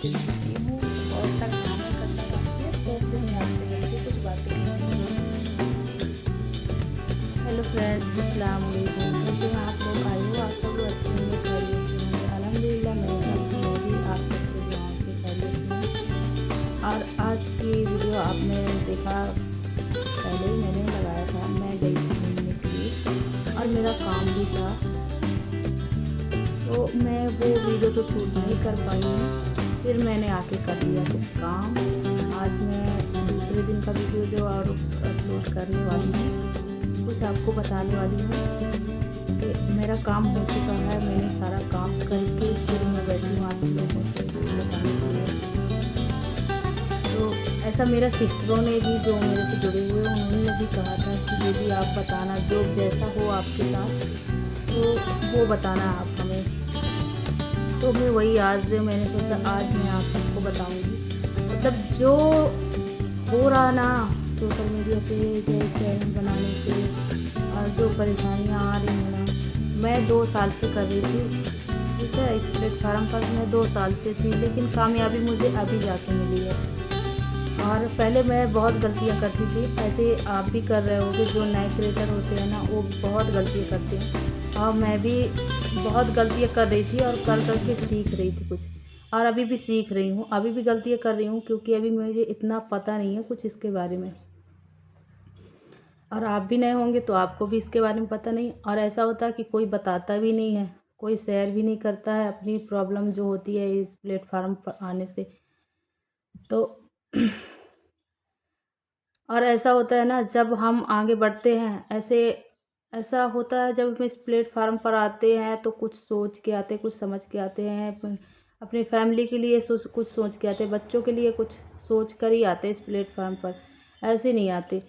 फिर मिलती हूँ। बहुत सा काम है करना बाकी है, तो फिर मैं आपसे मिलके कुछ बातें करूँगी। हेलो फ्रेंड्स, अस्सलाम वालेकुम। कैसे हैं आप लोग? आई हो आप सब लोग अच्छे होंगे, खैरियत से होंगे। अल्हम्दुलिल्लाह मैं भी आप सबके दुआओं से खैरियत में हूँ। और आज की वीडियो आपने देखा, पहले ही मैंने लगाया था। मैं गई थी घूमने के लिए और मेरा काम भी था, तो मैं वो वीडियो तो शूट नहीं कर पाई हूँ। फिर मैंने आके कर लिया कुछ काम। आज मैं दूसरे दिन का वीडियो जो और अपलोड करने वाली हूँ, कुछ आपको बताने वाली हूँ कि मेरा काम हो चुका है। मैंने सारा काम करके फिर मैं बैठी हूँ आप लोगों से कुछ बताने के लिए। तो ऐसा मेरा सिस्टरों ने भी, जो मेरे से जुड़े हुए हैं, उन्होंने भी कहा था कि दीदी आप बताना, जो जैसा हो आपके साथ तो वो बताना आप हमें। तो मैं वही आज मैंने सोचा आज मैं आप सबको बताऊंगी, मतलब जो हो रहा ना सोशल मीडिया पे चैनल बनाने से, और जो परेशानियां आ रही हैं ना। मैं 2 साल से कर रही थी, ठीक है, इस प्लेटफार्म पर मैं 2 साल से थी, लेकिन कामयाबी मुझे अभी जाके मिली है। और पहले मैं बहुत गलतियां करती थी, ऐसे आप भी कर रहे होगे। जो नए क्रिएटर होते हैं ना, वो बहुत गलतियां करते हैं, और मैं भी बहुत गलतियां कर रही थी और कर के सीख रही थी कुछ। और अभी भी सीख रही हूँ, अभी भी गलतियां कर रही हूँ, क्योंकि अभी मुझे इतना पता नहीं है कुछ इसके बारे में। और आप भी नए होंगे तो आपको भी इसके बारे में पता नहीं। और ऐसा होता है कि कोई बताता भी नहीं है, कोई शेयर भी नहीं करता है अपनी प्रॉब्लम जो होती है इस प्लेटफार्म पर आने से। तो और ऐसा होता है ना, जब हम आगे बढ़ते हैं, ऐसा होता है जब हम इस प्लेटफार्म पर आते हैं तो कुछ सोच के आते हैं, कुछ समझ के आते हैं। अपनी फैमिली के लिए कुछ सोच के आते हैं, बच्चों के लिए कुछ सोच कर ही आते हैं इस प्लेटफार्म पर, ऐसे नहीं आते।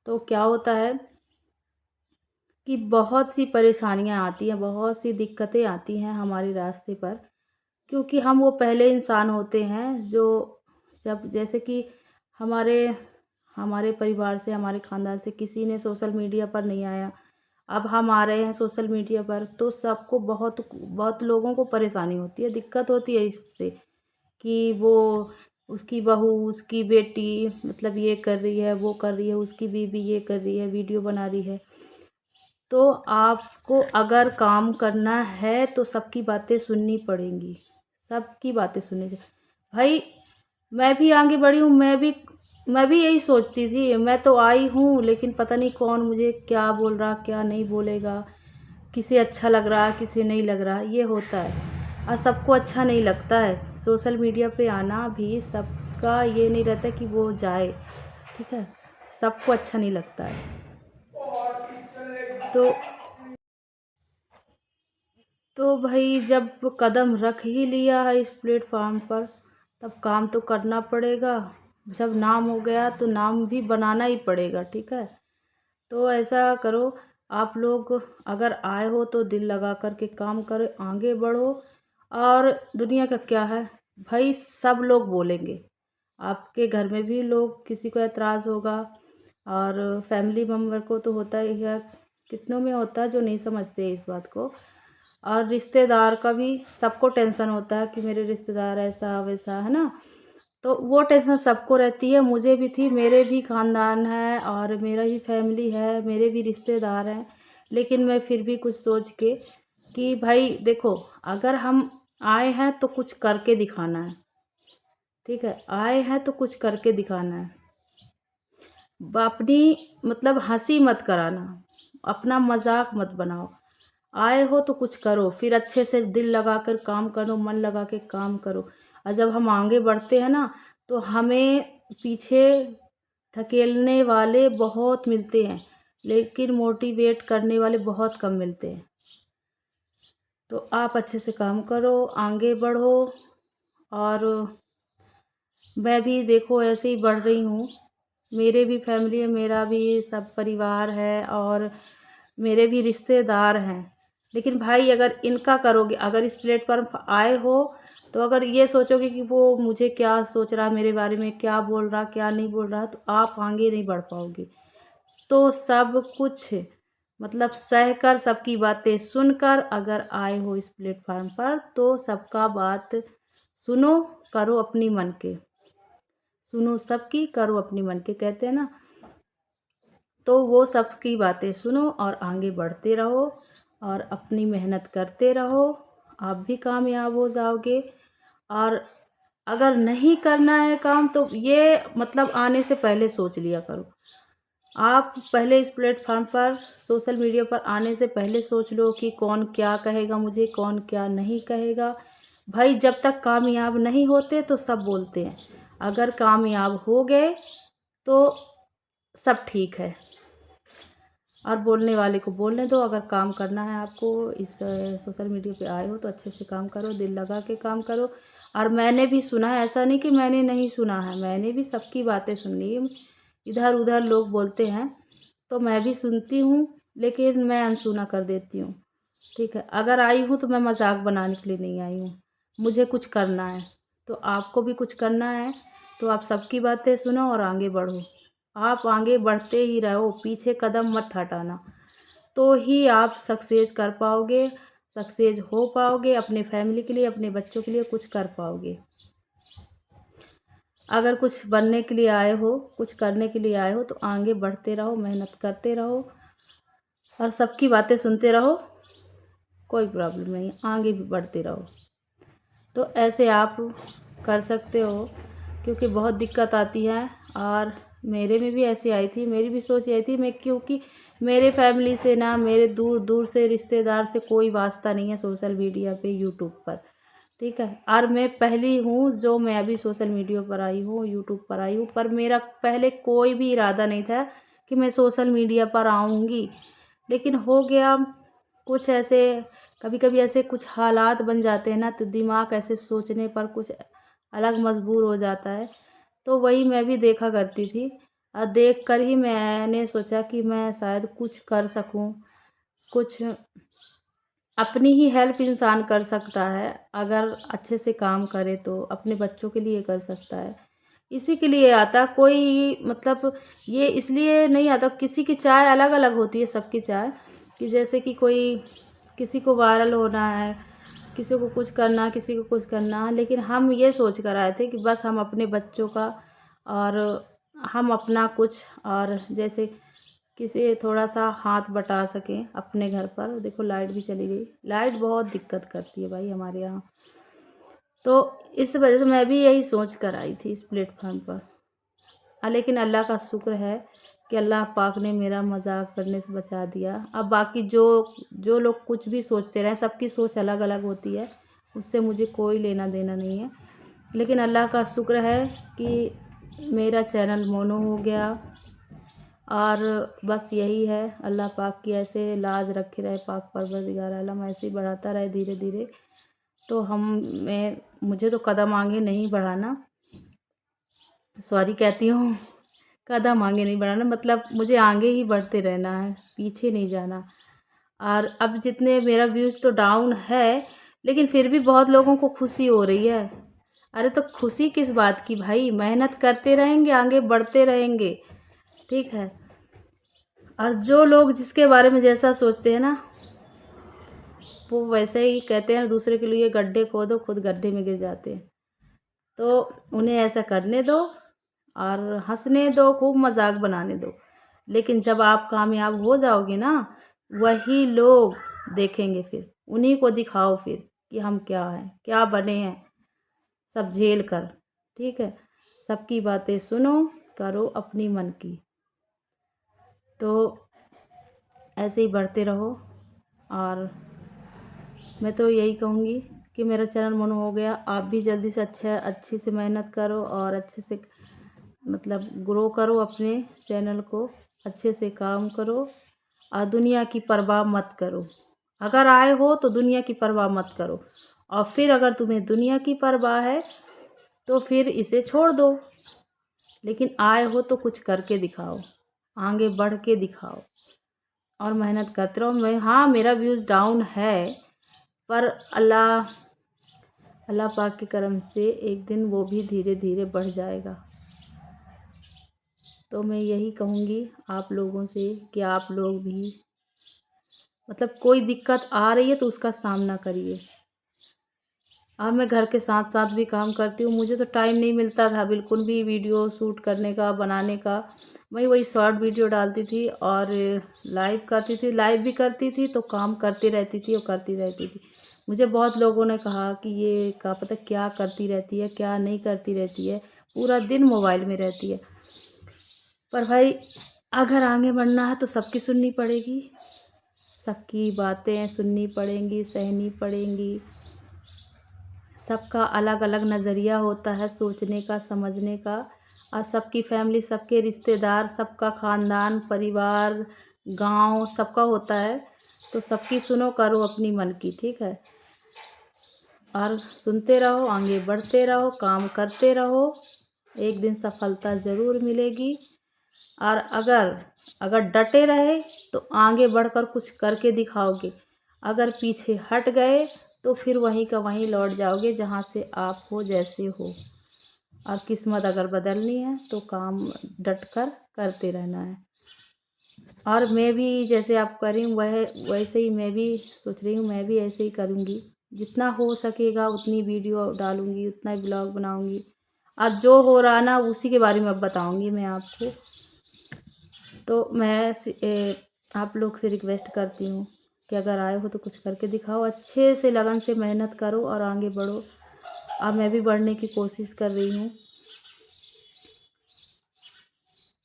तो क्या होता है कि बहुत सी परेशानियां आती हैं, बहुत सी दिक्कतें आती हैं हमारे रास्ते पर, क्योंकि हम वो पहले इंसान होते हैं जो, जब जैसे कि हमारे हमारे परिवार से, हमारे ख़ानदान से किसी ने सोशल मीडिया पर नहीं आया। अब हम आ रहे हैं सोशल मीडिया पर, तो सबको बहुत बहुत लोगों को परेशानी होती है, दिक्कत होती है इससे कि वो, उसकी बहू, उसकी बेटी, मतलब ये कर रही है, वो कर रही है, उसकी बीवी ये कर रही है, वीडियो बना रही है। तो आपको अगर काम करना है तो सबकी बातें सुननी पड़ेंगी, सबकी बातें सुननी चाहिए। भाई मैं भी आगे बढ़ी हूँ, मैं भी यही सोचती थी। मैं तो आई हूँ, लेकिन पता नहीं कौन मुझे क्या बोल रहा, क्या नहीं बोलेगा, किसे अच्छा लग रहा, किसे नहीं लग रहा, ये होता है। और सबको अच्छा नहीं लगता है सोशल मीडिया पे आना भी, सबका ये नहीं रहता कि वो जाए, ठीक है, सबको अच्छा नहीं लगता है। तो भाई जब कदम रख ही लिया है इस प्लेटफार्म पर, तब काम तो करना पड़ेगा। जब नाम हो गया तो नाम भी बनाना ही पड़ेगा, ठीक है। तो ऐसा करो, आप लोग अगर आए हो तो दिल लगा कर के काम करो, आगे बढ़ो। और दुनिया का क्या है भाई, सब लोग बोलेंगे। आपके घर में भी लोग, किसी को एतराज़ होगा, और फैमिली मेम्बर को तो होता ही है, कितनों में होता है जो नहीं समझते इस बात को। और रिश्तेदार का भी सबको टेंशन होता है कि मेरे रिश्तेदार ऐसा वैसा, है ना। तो वो टेंशन सबको रहती है, मुझे भी थी, मेरे भी ख़ानदान है और मेरा भी फैमिली है, मेरे भी रिश्तेदार हैं। लेकिन मैं फिर भी कुछ सोच के कि भाई देखो, अगर हम आए हैं तो कुछ करके दिखाना है, ठीक है, आए हैं तो कुछ करके दिखाना है। अपनी मतलब हंसी मत कराना, अपना मजाक मत बनाओ। आए हो तो कुछ करो, फिर अच्छे से दिल लगा कर काम करो, मन लगा के काम करो। और जब हम आगे बढ़ते हैं ना, तो हमें पीछे ढकेलने वाले बहुत मिलते हैं, लेकिन मोटिवेट करने वाले बहुत कम मिलते हैं। तो आप अच्छे से काम करो, आगे बढ़ो। और मैं भी देखो ऐसे ही बढ़ रही हूँ, मेरे भी फैमिली है, मेरा भी सब परिवार है, और मेरे भी रिश्तेदार हैं। लेकिन भाई अगर इनका करोगे, अगर इस प्लेटफॉर्म पर आए हो, तो अगर ये सोचोगे कि वो मुझे क्या सोच रहा, मेरे बारे में क्या बोल रहा, क्या नहीं बोल रहा, तो आप आगे नहीं बढ़ पाओगे। तो सब कुछ मतलब सहकर, सबकी बातें सुनकर अगर आए हो इस प्लेटफॉर्म पर, तो सबका बात सुनो करो अपनी मन के, सुनो सबकी करो अपनी मन के, कहते हैं ना। तो वो सबकी बातें सुनो और आगे बढ़ते रहो और अपनी मेहनत करते रहो, आप भी कामयाब हो जाओगे। और अगर नहीं करना है काम तो ये मतलब आने से पहले सोच लिया करो। आप पहले इस प्लेटफॉर्म पर, सोशल मीडिया पर आने से पहले सोच लो कि कौन क्या कहेगा मुझे, कौन क्या नहीं कहेगा। भाई जब तक कामयाब नहीं होते तो सब बोलते हैं, अगर कामयाब हो गए तो सब ठीक है। और बोलने वाले को बोलने दो। अगर काम करना है आपको, इस सोशल मीडिया पे आए हो तो अच्छे से काम करो, दिल लगा के काम करो। और मैंने भी सुना है, ऐसा नहीं कि मैंने नहीं सुना है, मैंने भी सबकी बातें सुनी है। इधर उधर लोग बोलते हैं तो मैं भी सुनती हूँ, लेकिन मैं अनसुना कर देती हूँ। ठीक है, अगर आई हूँ तो मैं मजाक बनाने के लिए नहीं आई हूँ, मुझे कुछ करना है। तो आपको भी कुछ करना है तो आप सबकी बातें सुनो और आगे बढ़ो। आप आगे बढ़ते ही रहो, पीछे कदम मत हटाना, तो ही आप सक्सेस कर पाओगे, सक्सेस हो पाओगे, अपने फैमिली के लिए, अपने बच्चों के लिए कुछ कर पाओगे। अगर कुछ बनने के लिए आए हो, कुछ करने के लिए आए हो तो आगे बढ़ते रहो, मेहनत करते रहो और सबकी बातें सुनते रहो, कोई प्रॉब्लम नहीं, आगे भी बढ़ते रहो। तो ऐसे आप कर सकते हो, क्योंकि बहुत दिक्कत आती है। और मेरे में भी ऐसी आई थी, मेरी भी सोच आई थी, मैं क्योंकि मेरे फैमिली से ना, मेरे दूर दूर से रिश्तेदार से कोई वास्ता नहीं है सोशल मीडिया पे, यूट्यूब पर। ठीक है, और मैं पहली हूँ जो मैं अभी सोशल मीडिया पर आई हूँ, यूट्यूब पर आई हूँ। पर मेरा पहले कोई भी इरादा नहीं था कि मैं सोशल मीडिया पर आऊँगी, लेकिन हो गया कुछ ऐसे, कभी कभी ऐसे कुछ हालात बन जाते हैं ना, तो दिमाग ऐसे सोचने पर कुछ अलग मजबूर हो जाता है। तो वही मैं भी देखा करती थी, और देख कर ही मैंने सोचा कि मैं शायद कुछ कर सकूं, कुछ अपनी ही हेल्प इंसान कर सकता है, अगर अच्छे से काम करे तो अपने बच्चों के लिए कर सकता है। इसी के लिए आता कोई, मतलब ये इसलिए नहीं आता। किसी की चाय अलग अलग होती है, सबकी चाय, कि जैसे कि कोई, किसी को वायरल होना है, किसी को कुछ करना, किसी को कुछ करना। लेकिन हम ये सोच कर आए थे कि बस हम अपने बच्चों का और हम अपना कुछ, और जैसे किसी थोड़ा सा हाथ बटा सकें अपने घर पर। देखो लाइट भी चली गई, लाइट बहुत दिक्कत करती है भाई हमारे यहाँ। तो इस वजह से मैं भी यही सोच कर आई थी इस प्लेटफॉर्म पर। लेकिन अल्लाह का शुक्र है कि अल्लाह पाक ने मेरा मजाक करने से बचा दिया। अब बाकी जो जो लोग कुछ भी सोचते रहे, सबकी सोच अलग अलग होती है, उससे मुझे कोई लेना देना नहीं है। लेकिन अल्लाह का शुक्र है कि मेरा चैनल मोनो हो गया। और बस यही है, अल्लाह पाक की ऐसे लाज रखे रहे, पाक परवरदिगार आलम ऐसे ही बढ़ाता रहे धीरे धीरे। तो मुझे तो कदम आगे नहीं बढ़ाना, सॉरी कहती हूँ, कदम आगे नहीं बढ़ाना, मतलब मुझे आगे ही बढ़ते रहना है, पीछे नहीं जाना। और अब जितने मेरा व्यूज़ तो डाउन है, लेकिन फिर भी बहुत लोगों को खुशी हो रही है। अरे तो खुशी किस बात की भाई, मेहनत करते रहेंगे, आगे बढ़ते रहेंगे। ठीक है, और जो लोग जिसके बारे में जैसा सोचते हैं ना, वो वैसे ही कहते हैं, दूसरे के लिए गड्ढे खोदो, खुद गड्ढे में गिर जाते हैं। तो उन्हें ऐसा करने दो और हंसने दो, खूब मजाक बनाने दो। लेकिन जब आप कामयाब हो जाओगे ना, वही लोग देखेंगे, फिर उन्हीं को दिखाओ फिर कि हम क्या हैं, क्या बने हैं, सब झेल कर। ठीक है, सबकी बातें सुनो, करो अपनी मन की। तो ऐसे ही बढ़ते रहो। और मैं तो यही कहूँगी कि मेरा चैनल मोनो हो गया, आप भी जल्दी से अच्छी से मेहनत करो और अच्छे से मतलब ग्रो करो अपने चैनल को, अच्छे से काम करो और दुनिया की परवाह मत करो। अगर आए हो तो दुनिया की परवाह मत करो, और फिर अगर तुम्हें दुनिया की परवाह है तो फिर इसे छोड़ दो। लेकिन आए हो तो कुछ करके दिखाओ, आगे बढ़ के दिखाओ और मेहनत करते रहो। हाँ, मेरा व्यूज़ डाउन है, पर अल्लाह पाक के करम से एक दिन वो भी धीरे धीरे बढ़ जाएगा। तो मैं यही कहूँगी आप लोगों से कि आप लोग भी, मतलब कोई दिक्कत आ रही है तो उसका सामना करिए। और मैं घर के साथ साथ भी काम करती हूँ। मुझे तो टाइम नहीं मिलता था बिल्कुल भी वीडियो शूट करने का, बनाने का। मैं वही शॉर्ट वीडियो डालती थी और लाइव करती थी, लाइव भी करती थी तो काम करती रहती थी और करती रहती थी। मुझे बहुत लोगों ने कहा कि ये क्या पता क्या करती रहती है, क्या नहीं करती रहती है, पूरा दिन मोबाइल में रहती है। पर भाई अगर आगे बढ़ना है तो सबकी सुननी पड़ेगी, सबकी बातें सुननी पड़ेंगी, सहनी पड़ेंगी। सबका अलग अलग नज़रिया होता है सोचने का, समझने का। और सबकी फैमिली, सबके रिश्तेदार, सबका ख़ानदान, परिवार, गांव सबका होता है। तो सबकी सुनो, करो अपनी मन की, ठीक है। और सुनते रहो, आगे बढ़ते रहो, काम करते रहो, एक दिन सफलता ज़रूर मिलेगी। और अगर डटे रहे तो आगे बढ़कर कुछ करके दिखाओगे। अगर पीछे हट गए तो फिर वहीं का वहीं लौट जाओगे जहाँ से आप हो, जैसे हो। और किस्मत अगर बदलनी है तो काम डट कर करते रहना है। और मैं भी जैसे आप कर रही हूँ वैसे ही मैं भी सोच रही हूँ, मैं भी ऐसे ही करूँगी। जितना हो सकेगा उतनी वीडियो डालूँगी, उतना ही ब्लॉग बनाऊँगी। और जो हो रहा ना उसी के बारे में अब बताऊँगी मैं आपको। तो मैं आप लोग से रिक्वेस्ट करती हूँ कि अगर आए हो तो कुछ करके दिखाओ, अच्छे से लगन से मेहनत करो और आगे बढ़ो। अब मैं भी बढ़ने की कोशिश कर रही हूँ।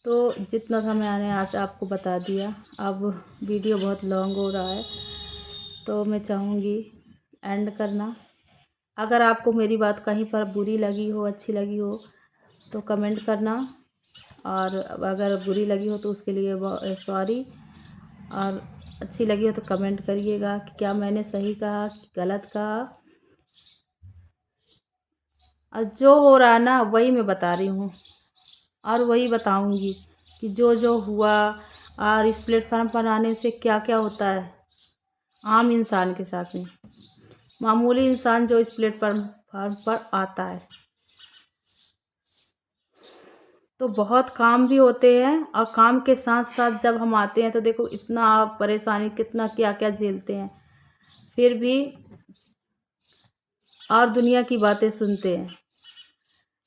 तो जितना था मैंने आज आपको बता दिया। अब वीडियो बहुत लॉन्ग हो रहा है तो मैं चाहूँगी एंड करना। अगर आपको मेरी बात कहीं पर बुरी लगी हो, अच्छी लगी हो तो कमेंट करना। और अगर बुरी लगी हो तो उसके लिए सॉरी। और अच्छी लगी हो तो कमेंट करिएगा कि क्या मैंने सही कहा कि गलत कहा। और जो हो रहा ना वही मैं बता रही हूँ और वही बताऊँगी कि जो जो हुआ और इस प्लेटफार्म पर आने से क्या क्या होता है आम इंसान के साथ में, मामूली इंसान जो इस प्लेटफार्म पर आता है। तो बहुत काम भी होते हैं और काम के साथ साथ जब हम आते हैं तो देखो इतना परेशानी, कितना क्या क्या झेलते हैं, फिर भी और दुनिया की बातें सुनते हैं।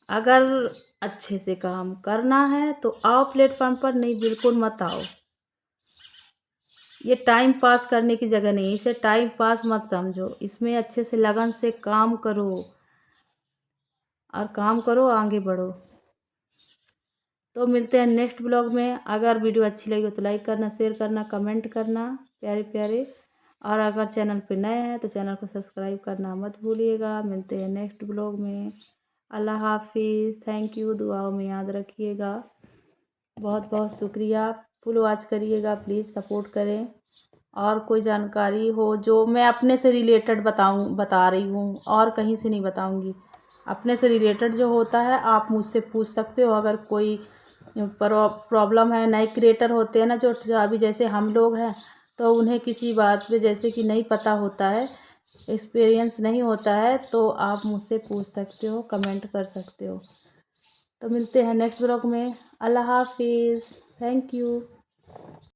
अगर अच्छे से काम करना है तो आओ प्लेटफार्म पर, नहीं बिल्कुल मत आओ। ये टाइम पास करने की जगह नहीं, इसे टाइम पास मत समझो। इसमें अच्छे से लगन से काम करो और काम करो, आगे बढ़ो। तो मिलते हैं नेक्स्ट ब्लॉग में। अगर वीडियो अच्छी लगी हो तो लाइक करना, शेयर करना, कमेंट करना प्यारे प्यारे। और अगर चैनल पे नए हैं तो चैनल को सब्सक्राइब करना मत भूलिएगा। मिलते हैं नेक्स्ट ब्लॉग में। अल्लाह हाफिज़। Thank you. दुआओं में याद रखिएगा। बहुत बहुत शुक्रिया। फुल वॉच करिएगा प्लीज़, सपोर्ट करें। और कोई जानकारी हो जो मैं अपने से रिलेटेड बता रही हूँ और कहीं से नहीं बताऊँगी। अपने से रिलेटेड जो होता है आप मुझसे पूछ सकते हो। अगर कोई प्रॉब्लम है, नए क्रिएटर होते हैं ना जो अभी जैसे हम लोग हैं, तो उन्हें किसी बात पे जैसे कि नहीं पता होता है, एक्सपीरियंस नहीं होता है, तो आप मुझसे पूछ सकते हो, कमेंट कर सकते हो। तो मिलते हैं नेक्स्ट ब्लॉग में। अल्लाह हाफिज़। Thank you.